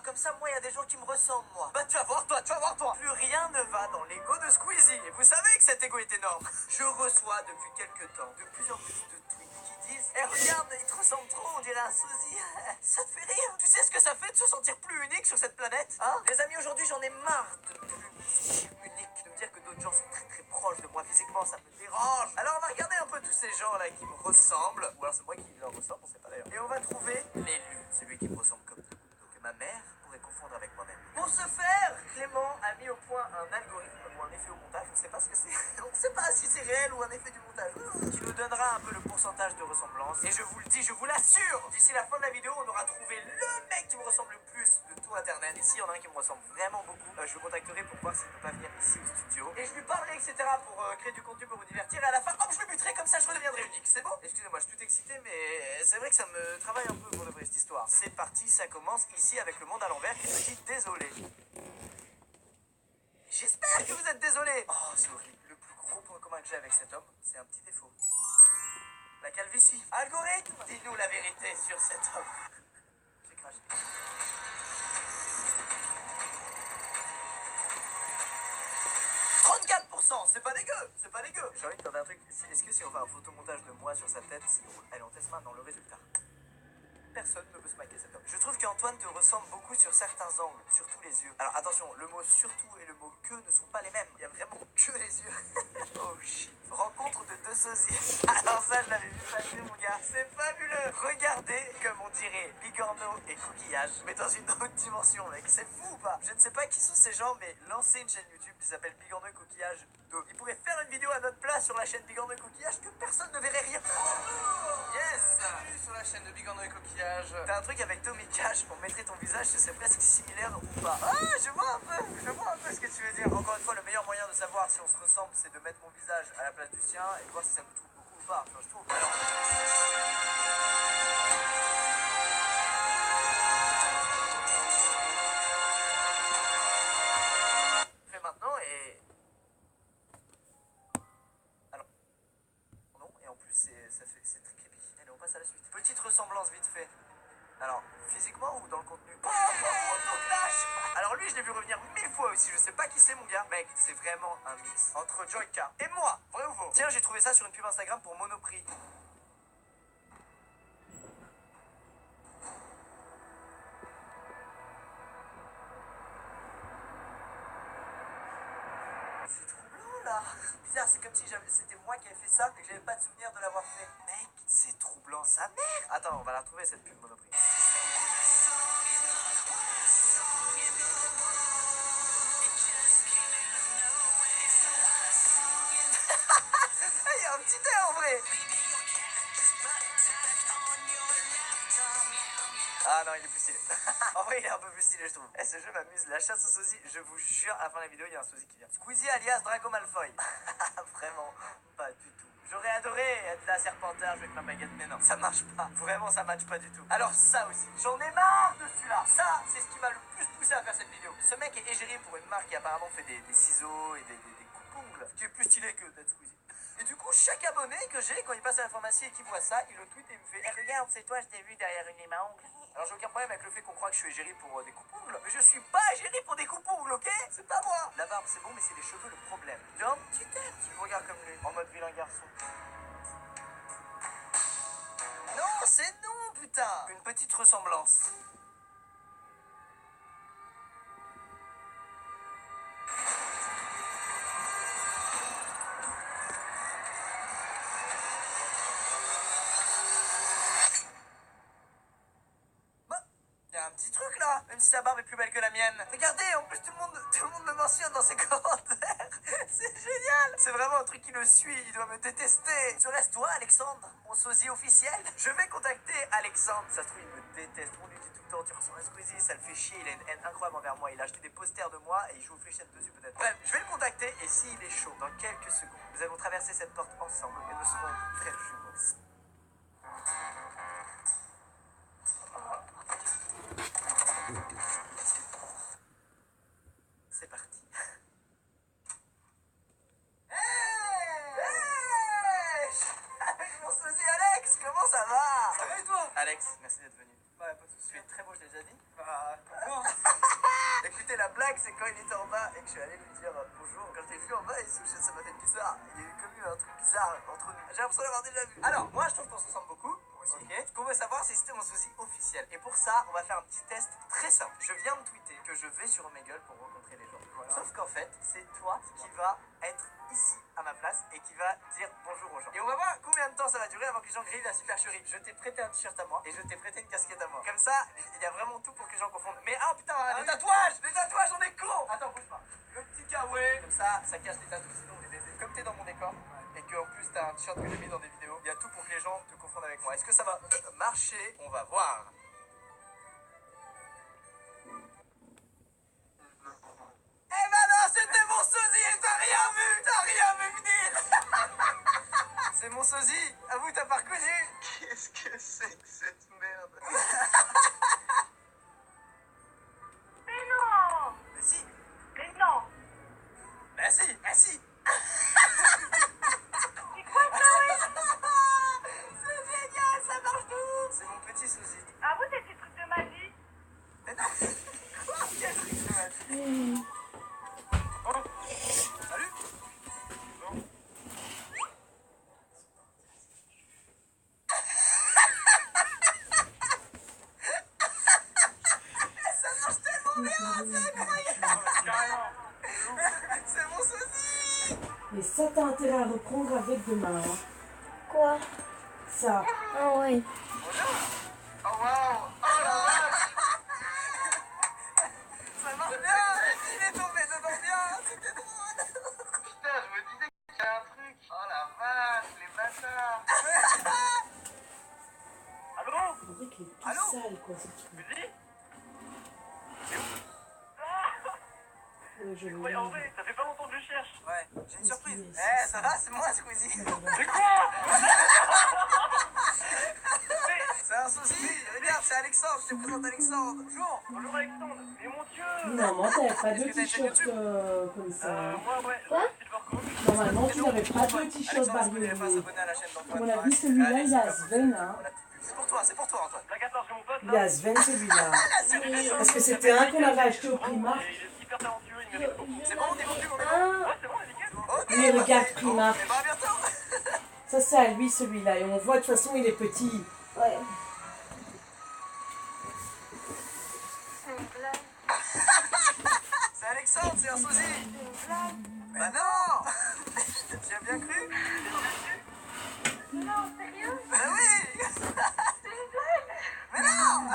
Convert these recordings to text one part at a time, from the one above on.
comme ça, moi, il y a des gens qui me ressemblent, moi. Bah, tu vas voir, toi, tu vas voir, toi. Plus rien ne va dans l'ego de Squeezie. Et vous savez que cet ego est énorme. Je reçois depuis quelques temps de plus en plus de tweets qui disent: Eh, regarde, il te ressemble trop, on dirait un sosie. Ça te fait rire? Tu sais ce que ça fait de se sentir plus unique sur cette planète? Hein? Les amis, aujourd'hui, j'en ai marre de plus me sentir unique, de me dire que d'autres gens sont très très proches de moi physiquement, ça me dérange. Alors, on va regarder un peu tous ces gens-là qui me ressemblent. Ou alors, c'est moi qui leur ressemble, on sait pas d'ailleurs. Et on va trouver l'élu, celui qui me ressemble comme tout. Donc, ma mère pourrait confondre avec moi-même. Pour ce faire, Clément a mis au point un algorithme ou un effet au montage, je ne sais pas ce que c'est, on ne sait pas si c'est réel ou un effet du montage, qui nous donnera un peu le pourcentage de ressemblance. Et je vous le dis, je vous l'assure, d'ici la fin de la vidéo, on aura trouvé le mec qui me ressemble le plus de tout internet. Et s'il y en a un qui me ressemble vraiment beaucoup, je le contacterai pour voir s'il peut pas venir ici au studio. Et je lui parlerai, etc. pour créer du contenu pour vous divertir. Et à la fin, hop, je le buterai, comme ça je redeviendrai unique. C'est bon? Excusez-moi, je suis tout excité, mais c'est vrai que ça me travaille un peu pour de vrai cette histoire. C'est parti, ça commence ici avec le monde à l'envers qui se dit désolé. J'espère que vous êtes désolé. Oh, c'est horrible. Le plus gros point commun que j'ai avec cet homme, c'est un petit défaut. La calvitie. Algorithme, dis-nous la vérité sur cet homme. J'ai craché. 34%, c'est pas dégueu, c'est pas dégueu. J'ai envie de tenter un truc. Est-ce que si on fait un photomontage de moi sur sa tête, c'est drôle? Allez, on teste maintenant le résultat. Personne ne peut se maquer cet homme. Je trouve qu'Antoine te ressemble beaucoup sur certains angles, surtout les yeux. Alors attention, le mot surtout et le mot que ne sont pas les mêmes. Il y a vraiment que les yeux. Oh shit. Rencontre de deux sosies. Alors ça, je l'avais vu passer, mon gars. C'est fabuleux. Regardez comme on dirait Bigorneau et Coquillage, mais dans une autre dimension, mec. C'est fou ou pas? Je ne sais pas qui sont ces gens, mais lancez une chaîne YouTube qui s'appelle Bigorneau et Coquillage 2. Ils pourraient faire une vidéo à notre place sur la chaîne Bigorneau et Coquillage que personne ne verrait rien. Yes. Bienvenue sur la chaîne de Bigorneau et Coquillage. T'as un truc avec Tommy Cash, on mettrait ton visage, ce serait presque similaire ou pas. Ah, je vois un peu ce que tu veux dire. Encore une fois, le meilleur moyen de savoir si on se ressemble, c'est de mettre mon visage à la place du sien et de voir si ça me touche beaucoup ou pas. Enfin, je trouve. Alors... Fais maintenant et... Alors... Non, et en plus, c'est très creepy. Allez, on passe à la suite. Petite ressemblance vite fait. Alors, physiquement ou dans le contenu? Autoclash. Alors lui, je l'ai vu revenir 1000 fois aussi. Je sais pas qui c'est, mon gars. Mec, c'est vraiment un mix entre Joyka et moi. Vrai ou faux? Tiens, j'ai trouvé ça sur une pub Instagram pour Monoprix. C'est troublant, là. Bizarre, c'est comme si c'était moi qui avais fait ça et que j'avais pas de souvenir de l'avoir fait. Mec, c'est troublant, sa mère. Attends, on va la retrouver, cette pub Monoprix. Il y a un petit air en vrai. Ah non, il est plus stylé. En vrai, il est un peu plus stylé, je trouve. Eh, ce jeu m'amuse. La chasse aux sosies, je vous jure, à la fin de la vidéo, il y a un sosie qui vient. Squeezie alias Draco Malfoy. Vraiment, pas du tout. J'aurais adoré être la Serpentard avec ma baguette, mais non, ça marche pas. Vraiment, ça matche pas du tout. Alors ça aussi, j'en ai marre de celui-là. Ça, c'est ce qui m'a le plus poussé à faire cette vidéo. Ce mec est égérie pour une marque qui apparemment fait des ciseaux et des coupes-ongles, ce qui est plus stylé que d'être Squeezie. Et du coup, chaque abonné que j'ai, quand il passe à la pharmacie et qu'il voit ça, il le tweet et il me fait: Eh, regarde, c'est toi, je t'ai vu derrière une lime à ongles. Alors j'ai aucun problème avec le fait qu'on croit que je suis égérie pour des coupes-ongles, mais je suis pas égérie pour des coupes-ongles, ok? C'est pas moi. La barbe, c'est bon, mais c'est les cheveux le problème. J'ai un petit air, si je me regarde comme lui, en mode vilain garçon. Non, c'est non, putain. Une petite ressemblance. Un petit truc là, même si sa barbe est plus belle que la mienne. Regardez, en plus tout le monde me mentionne dans ses commentaires. C'est génial. C'est vraiment un truc qui le suit, il doit me détester. Je reste toi, Alexandre, mon sosie officiel. Je vais contacter Alexandre. Ça se trouve, il me déteste. On lui dit tout le temps: tu ressembles à Squeezie, ça le fait chier. Il a une haine incroyable envers moi. Il a acheté des posters de moi et il joue aux fléchettes dessus peut-être. Bref, je vais le contacter et s'il est chaud, dans quelques secondes, nous allons traverser cette porte ensemble et nous serons frères jumeaux. C'est parti. Hey, mon sosie Alex, comment ça va? Ça va et toi? Alex, merci d'être venu. Bah, pas de soucis. Tu es très beau, je l'ai déjà dit. Bah, pourquoi? Écoutez, la blague, c'est quand il était en bas et que je suis allé lui dire bonjour. Quand je l'ai vu en bas, ça m'a fait bizarre. Il y a eu comme eu un truc bizarre entre nous. J'ai l'impression d'avoir déjà vu. Alors, moi, je trouve qu'on se ressemble beaucoup. Okay. Ce qu'on veut savoir, c'est si c'était mon sosie officiel. Et pour ça, on va faire un petit test très simple. Je viens de tweeter que je vais sur Omegle pour rencontrer les gens. Voilà. Sauf qu'en fait, c'est toi qui vas être ici à ma place et qui va dire bonjour aux gens. Et on va voir combien de temps ça va durer avant que les gens grillent la supercherie. Je t'ai prêté un t-shirt à moi et je t'ai prêté une casquette à moi. Comme ça, il y a vraiment tout pour que les gens confondent. Mais ah putain, les tatouages! Les tatouages, on est con! Attends, bouge pas. Le petit kawaii. Comme ça cache les tatouages, sinon on les baise. Comme t'es dans mon décor et que en plus t'as un t-shirt que j'ai mis dans des vidéos, il y a tout pour que les gens te confondent avec moi. Est-ce que ça va marcher? On va voir. Eh ben non, c'était mon sosie et t'as rien vu venir. C'est mon sosie, avoue t'as pas reconnu. Qu'est-ce que c'est que cette merde? Mais non! Mais si. Mais non! Bah si, bah si. C'est quoi ça, oui? C'est génial, ça marche tout. C'est mon petit sosie. Ah vous, c'est des trucs de magie? Mais non. Quoi? Quel truc de magie? Oh. Salut. Bon. Ça marche tellement bien, c'est incroyable. C'est mon sosie. Mais ça t'as intérêt à reprendre avec demain. Hein. Quoi? Ça. Ah ouais. Oh waouh. Oh la vache. Ça marche bien. Il est tombé dedans bien. C'était drôle. Putain, je me disais qu'il y avait un truc. Oh la vache, les bâtards. Allô? On dirait qu'il est tout Allô? sale quoi ce truc. Vas-y? Je Ouais, en vrai, ça fait pas longtemps que je cherche. Ouais, j'ai une surprise. Squeezie, Eh, ça va, c'est moi, Squeezie. C'est quoi? C'est un sosie. Regarde, c'est Alexandre. Je te présente Alexandre. Bonjour. Bonjour Alexandre. Mais mon dieu! Normalement t'avais pas Est-ce de que t'as une chaîne t-shirt comme ça. Moi, ouais. Quoi? Silvercoat. Normalement tu n'avais pas de t-shirt Alexandre, si vous n'avez pas bariolé. s'abonner à la chaîne d'Antoine. À mon avis celui-là il y a Sven. Hein. C'est pour toi, Antoine. Blague à part, c'est mon pote, Il y a Sven celui-là. Parce que c'était un qu'on avait acheté au Primark. Il est hyper talentueux, il mérite beaucoup. C'est bon, on est vendu, on est bon. Ah, Ouais, c'est bon, on est nickel. Ok. Mais regarde Primark. Et bah, à bientôt. Ça c'est à lui celui-là. Et on voit de toute façon il est petit. ouais. C'est une blague. C'est Alexandre, c'est un sosie. C'est une blague. Bah non. Tu as bien cru? Non, sérieux? Bah oui. C'est une blague. Mais non.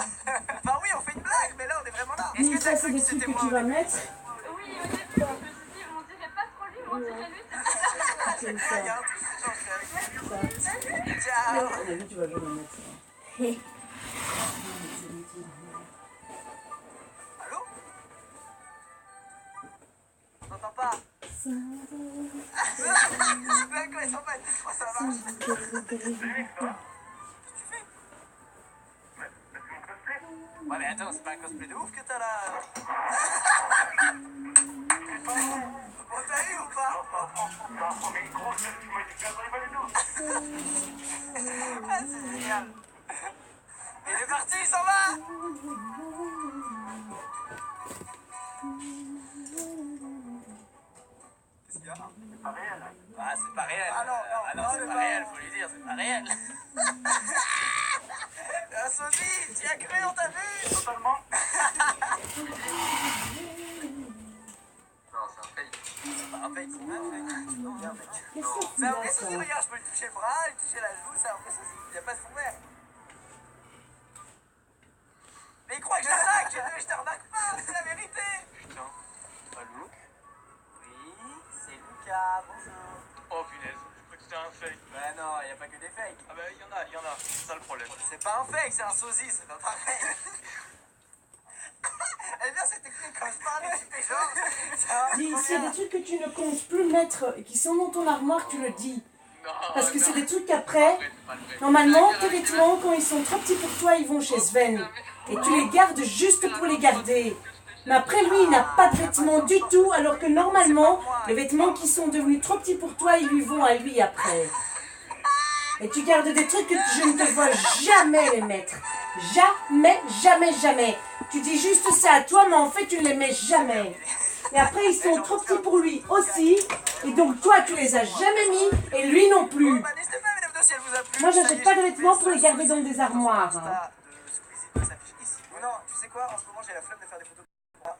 Bah oui, on fait une blague, mais là, on est vraiment là. Est-ce Oui, que t'as ça c'est cru que des trucs c'était que moi tu vas mettre. Oui, au début, je me suis dit, on dirait pas trop lui, mais on dirait lui, c'est Comme Il y ça. a un truc, c'est genre, je suis avec lui. À Ciao. mon avis tu vas jamais mettre ça. Allô? On t'entend pas. C'est bien quand ils s'en battent. Oh, ça marche. Qu'est-ce que tu fais? Ouais, mais attends, c'est pas un cosplay de ouf que t'as là. Bon, t'as eu ou pas? Ah, c'est génial. Il est parti, il s'en va. Qu'est-ce qu'il y a? C'est pas réel. Ah, c'est pas réel. Ah non, non, c'est pas réel, faut lui dire, c'est pas réel. Un sosie, tu y as cru, on t'a vu? Totalement. Non, c'est un fake. C'est pas un fake, c'est un fake. Non, c'est un fake. Qu'est-ce que C'est un tu vrai as sosie, ça? regarde, je peux lui toucher le bras, lui toucher la joue, c'est un vrai sosie. Il n'y a pas de fond vert. Mais il croit que j'arnaque, je te remarque pas, c'est la vérité. Putain. Allô? Oui, c'est Lucas, bonjour. Oh punaise, je crois que c'était un fake. Bah non, il n'y a pas que des fakes. Ah bah, il y en a. C'est ça le problème. C'est pas un fake, c'est un sosie, c'est pas pareil. Elle vient cette technique quand je parle, tu fais genre. Ça va, Dis, trop s'il y a bien. des trucs que tu ne comptes plus mettre et qui sont dans ton armoire, tu le dis. Non, Parce que non. c'est des trucs qu'après, C'est pas le vrai. normalement, tes vêtements, quand ils sont trop petits pour toi, ils vont chez Sven. Et tu les gardes juste pour les garder. Mais après, lui, il n'a pas de vêtements du tout, alors que normalement, les vêtements qui sont devenus trop petits pour toi, ils lui vont à lui après. Et tu gardes des trucs que je ne te vois jamais les mettre. Jamais, jamais, jamais. Tu dis juste ça à toi, mais en fait, tu ne les mets jamais. Et après, ils sont trop petits pour lui aussi. Et donc, toi, tu les as jamais mis, et lui non plus. Bah, n'hésitez pas, mesdames, si elle vous a plu. Moi, Ça y j'achète est, pas de j'ai vêtements fait pour les ça garder dans des sur armoires. Insta de Squeezie qui s'affiche ici. Non, tu sais quoi, en ce moment, j'ai la flemme de faire des photos.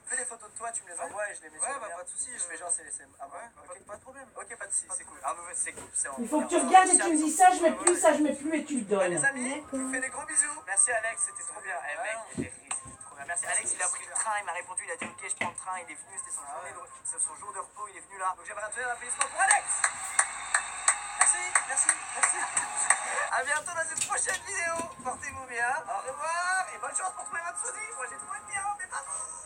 Fais des photos de toi, tu me les envoies et je les mets sur le bah mien. pas de soucis. Je fais genre c'est ah ouais, ok, pas de problème. Ok, pas de soucis, c'est cool. Ah, mais c'est cool, c'est en. Il faut que tu regardes et tu me dis ça, je mets plus, ça, je mets plus, et tu le Bah, donnes. les amis, je vous fais des gros bisous. Merci Alex, c'était trop bien. Eh mec, j'ai ri, c'était trop bien. Merci Alex, il a pris le train, il m'a répondu, il a dit ok, je prends le train, il est venu, c'était son jour de repos, il est venu là. Donc j'aimerais donner un applaudissement pour Alex. Merci. A bientôt dans une prochaine vidéo. Portez-vous bien. Au revoir et bonne chance pour trouver votre sosie. Moi j'ai trouvé le mien, mais pas vous.